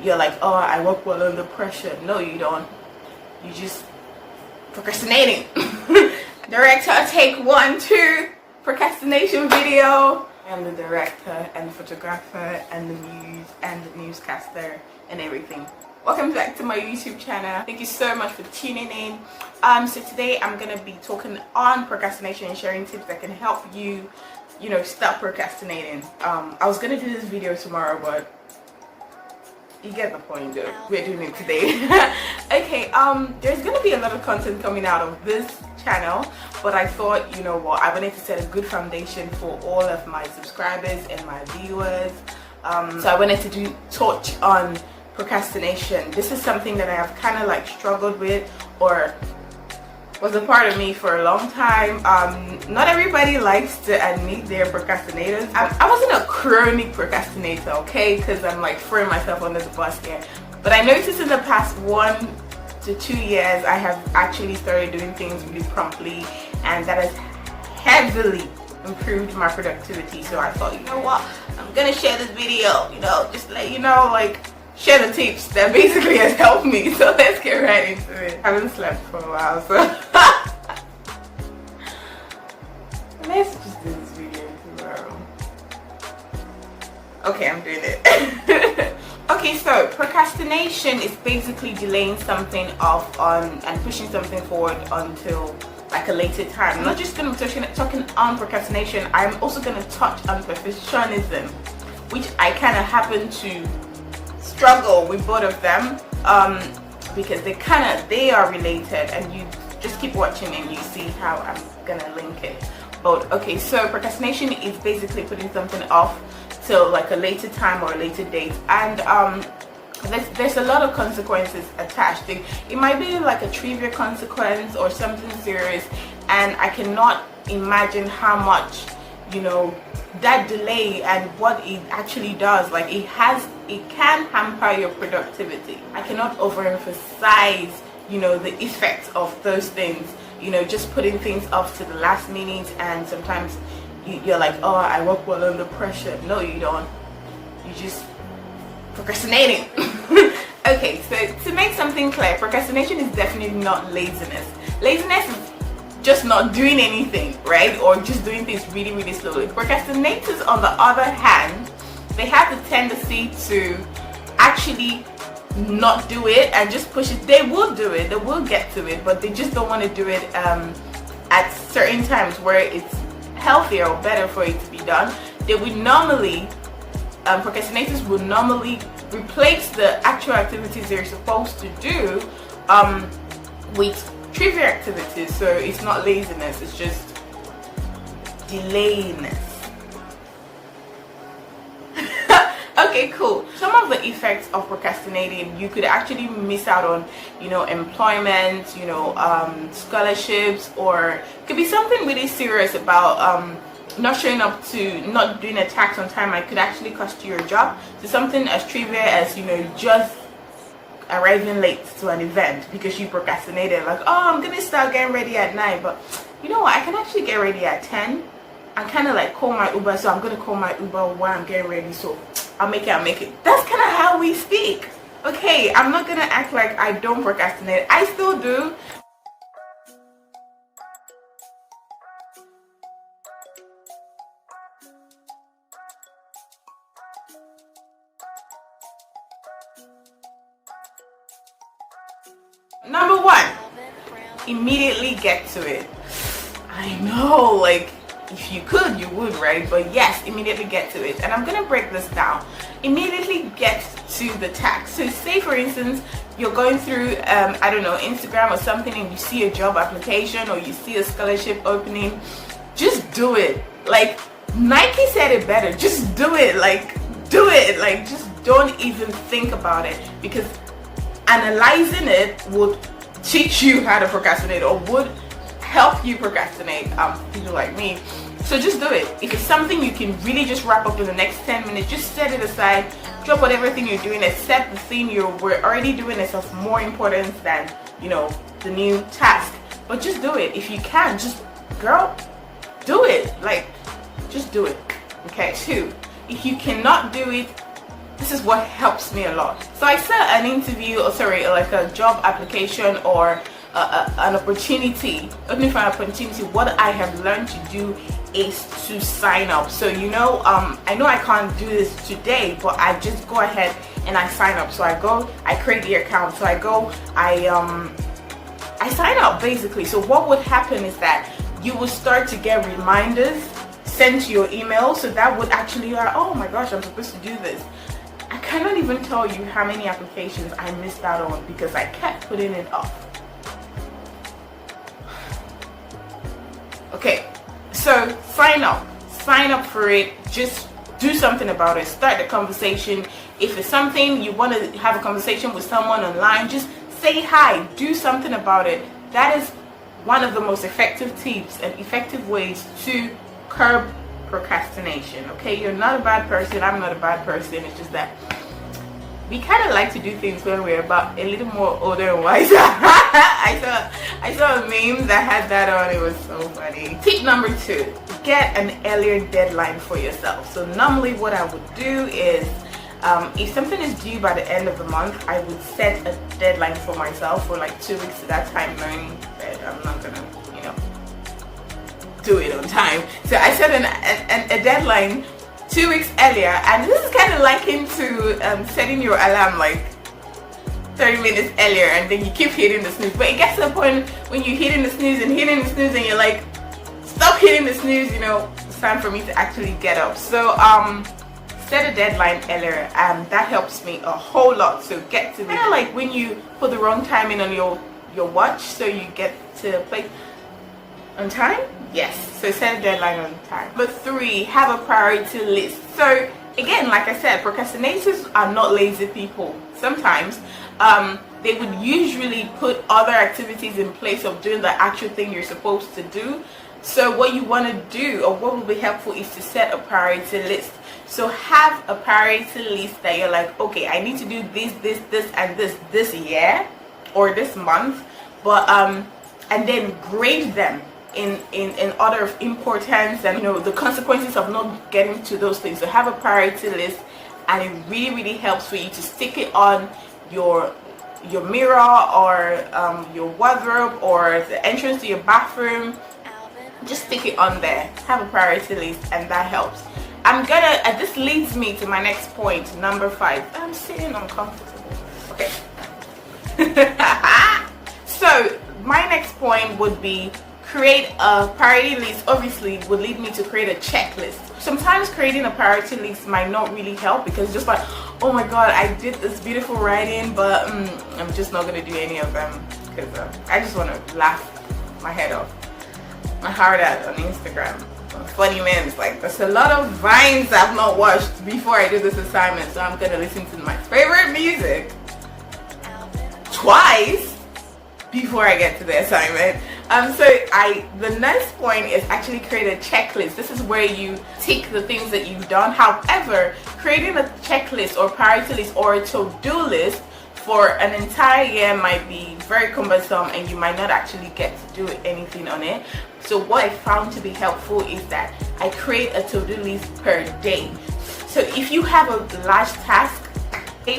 you're like, oh, I work well under pressure. No, you don't. You just procrastinating. Director, take 1, 2, procrastination video. I am the director and the photographer and the newscaster and everything. Welcome back to my YouTube channel. Thank you so much for tuning in. So today I'm gonna be talking on procrastination and sharing tips that can help you, stop procrastinating. I was gonna do this video tomorrow, but you get the point though. We're doing it today. Okay, there's gonna be a lot of content coming out of this channel, but I thought, you know what, I wanted to set a good foundation for all of my subscribers and my viewers. So I wanted to touch on procrastination. This is something that I have kind of like struggled with, or was a part of me for a long time. Not everybody likes to admit they're procrastinators. I wasn't a chronic procrastinator, okay, because I'm like throwing myself under the bus here, but I noticed in the past 1 to 2 years I have actually started doing things really promptly, and that has heavily improved my productivity. So I thought, you know what, I'm gonna share this video, just let you know, like, share the tips that basically has helped me. So let's get right into it. I haven't slept for a while, so let's just do this video tomorrow. Okay, I'm doing it. Okay, so procrastination is basically delaying something off and pushing something forward until like a later time. I'm not just going to be talking on procrastination. I'm also going to touch on perfectionism, which I kind of happen to struggle with both of them, because they are related, and you just keep watching and you see how I'm gonna link it. But okay, so procrastination is basically putting something off till like a later time or a later date, and there's a lot of consequences attached. It might be like a trivial consequence or something serious, and I cannot imagine how much that delay and what it actually does, like it can hamper your productivity. I cannot overemphasize the effects of those things, just putting things off to the last minute, and sometimes you're like, oh, I work well under pressure. No, you don't. You just procrastinating. Okay, so to make something clear, procrastination is definitely not laziness. Laziness is just not doing anything, right? Or just doing things really, really slowly. Procrastinators, on the other hand, they have the tendency to actually not do it and just push it. They will do it, they will get to it, but they just don't want to do it at certain times where it's healthier or better for it to be done. They would normally, procrastinators would normally replace the actual activities they're supposed to do with trivial activities. So it's not laziness, it's just delayiness. Okay, cool. Some of the effects of procrastinating, you could actually miss out on employment, scholarships, or it could be something really serious about not showing up to, not doing a task on time. It could actually cost you your job. So something as trivial as just arriving late to an event because you procrastinated, like, oh, I'm gonna start getting ready at 9, but you know what, I can actually get ready at 10 and kind of like call my Uber, so I'm gonna call my Uber while I'm getting ready, so I'll make it. That's kind of how we speak. Okay, I'm not gonna act like I don't procrastinate. I still do. Number 1, immediately get to it. I know, like, if you could, you would, right? But yes, immediately get to it. And I'm gonna break this down. Immediately get to the task. So say, for instance, you're going through, I don't know, Instagram or something, and you see a job application or you see a scholarship opening. Just do it. Like, Nike said it better. Just do it. Like, do it. Like, just don't even think about it, because analyzing it would teach you how to procrastinate, or would help you procrastinate, people like me. So just do it. If it's something you can really just wrap up in the next 10 minutes, just set it aside, drop whatever thing you're doing, except the thing we're already doing is of more importance than the new task. But just do it. If you can, just, girl, do it. Like, just do it. Okay. 2, if you cannot do it this is what helps me a lot. So I set an interview, or sorry, like a job application or an opportunity, looking for an opportunity. What I have learned to do is to sign up. So I know I can't do this today, but I just go ahead and I sign up. So I go, I create the account. So I go, I sign up basically. So what would happen is that you will start to get reminders sent to your email. So that would actually, oh my gosh, I'm supposed to do this. I cannot even tell you how many applications I missed out on because I kept putting it off. Okay, so sign up for it. Just do something about it. Start the conversation. If it's something you want to have a conversation with someone online, just say hi. Do something about it. That is one of the most effective tips and effective ways to curb procrastination. Okay, you're not a bad person. I'm not a bad person. It's just that we kind of like to do things when we're about a little more older and wiser. I saw a meme that had that on. It was so funny. Tip number 2, get an earlier deadline for yourself. So normally what I would do is, if something is due by the end of the month, I would set a deadline for myself for like 2 weeks at that time, knowing that I'm not gonna, do it on time. So I set a deadline 2 weeks earlier, and this is kind of likened to setting your alarm like 30 minutes earlier, and then you keep hitting the snooze. But it gets to the point when you're hitting the snooze and you're like, stop hitting the snooze, it's time for me to actually get up. So set a deadline earlier, and that helps me a whole lot. So get to kind of like when you put the wrong timing on your watch, so you get to play on time. Yes, so set a deadline on time. But 3, have a priority list. So again, like I said, procrastinators are not lazy people. Sometimes they would usually put other activities in place of doing the actual thing you're supposed to do. So what you want to do, or what will be helpful, is to set a priority list. So have a priority list that you're like, okay, I need to do this, and this year or this month, but and then grade them in order of importance and the consequences of not getting to those things. So have a priority list, and it really helps for you to stick it on your mirror or your wardrobe or the entrance to your bathroom. Alvin. Just stick it on there. Have a priority list, and that helps. This leads me to my next point, number 5. I'm sitting uncomfortable. Okay. So my next point would be create a priority list. Obviously would lead me to create a checklist. Sometimes creating a priority list might not really help, because it's just like, oh my god, I did this beautiful writing, but I'm just not going to do any of them because I just want to laugh my head off, my heart out on Instagram. Funny memes, like there's a lot of vines I've not watched before I do this assignment, so I'm going to listen to my favorite music twice before I get to the assignment. The next point is actually create a checklist. This is where you tick the things that you've done. However, creating a checklist or priority list or a to-do list for an entire year might be very cumbersome, and you might not actually get to do anything on it. So what I found to be helpful is that I create a to-do list per day. So if you have a large task,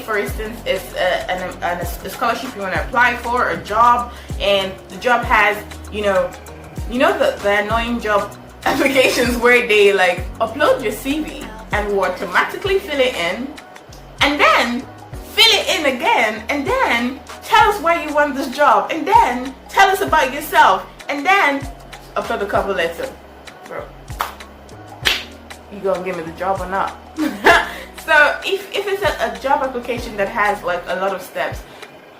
for instance, it's a scholarship you want to apply for, a job, and the job has, the annoying job applications where they like upload your CV and will automatically fill it in, and then fill it in again, and then tell us why you want this job, and then tell us about yourself, and then upload a cover letter. Bro, you gonna give me the job or not? So if it's a job application that has like a lot of steps,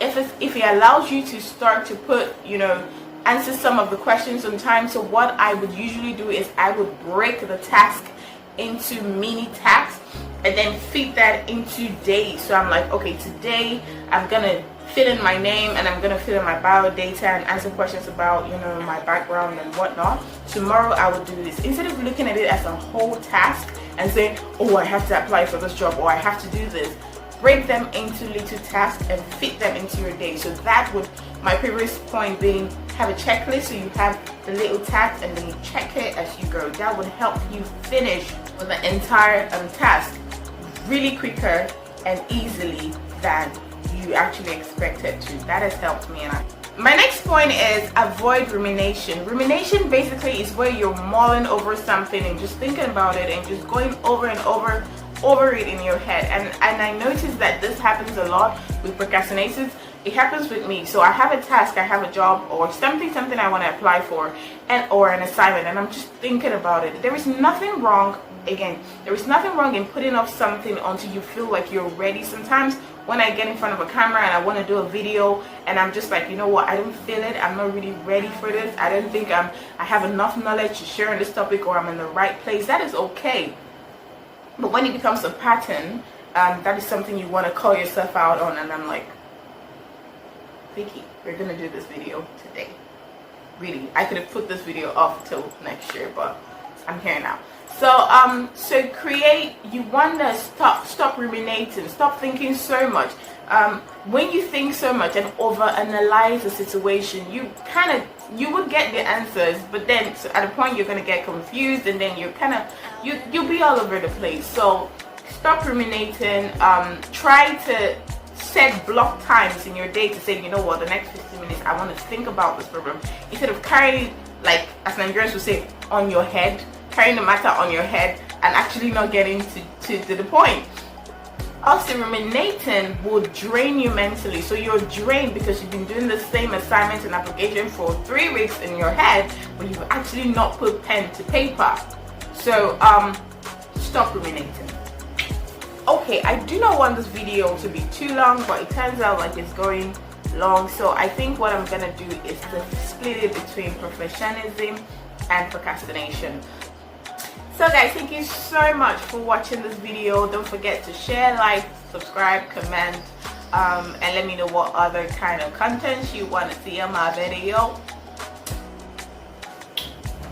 if it allows you to start to put, answer some of the questions on time. So what I would usually do is I would break the task into mini tasks and then feed that into days. So I'm like, okay, today I'm gonna fill in my name and I'm gonna fill in my bio data and answer questions about my background and whatnot. Tomorrow I will do this, instead of looking at it as a whole task and saying, oh, I have to apply for this job, or I have to do this. Break them into little tasks and fit them into your day. So that would, my previous point being, have a checklist, so you have the little tasks and then you check it as you go. That would help you finish with the entire task really quicker and easily than you actually expected to. That has helped me. My next point is avoid rumination. Rumination basically is where you're mulling over something and just thinking about it and just going over and over it in your head. And I noticed that this happens a lot with procrastinators. It happens with me. So I have a task, I have a job, or something I want to apply for, or an assignment, and I'm just thinking about it. There is nothing wrong. Again, there is nothing wrong in putting off something until you feel like you're ready. Sometimes when I get in front of a camera and I want to do a video and I'm just like, you know what, I don't feel it, I'm not really ready for this, I don't think I have enough knowledge to share on this topic, or I'm in the right place, that is okay. But when it becomes a pattern, that is something you want to call yourself out on. And I'm like, Vicky, we're going to do this video today. Really, I could have put this video off till next year, but I'm here now. So you want to stop ruminating, stop thinking so much. When you think so much and overanalyze the situation, you would get the answers, but then at a point you're going to get confused, and then you'll be all over the place. So stop ruminating. Try to set block times in your day to say, you know what, the next 15 minutes I want to think about this problem, instead of carrying, like as Nigerians would say, on your head, carrying the matter on your head and actually not getting to the point. Also, ruminating will drain you mentally. So you're drained because you've been doing the same assignment and application for 3 weeks in your head, but you've actually not put pen to paper. So stop ruminating. Okay, I do not want this video to be too long, but it turns out like it's going long. So I think what I'm gonna do is to split it between perfectionism and procrastination. So guys, thank you so much for watching this video. Don't forget to share, like, subscribe, comment, and let me know what other kind of content you want to see on my video.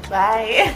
Bye.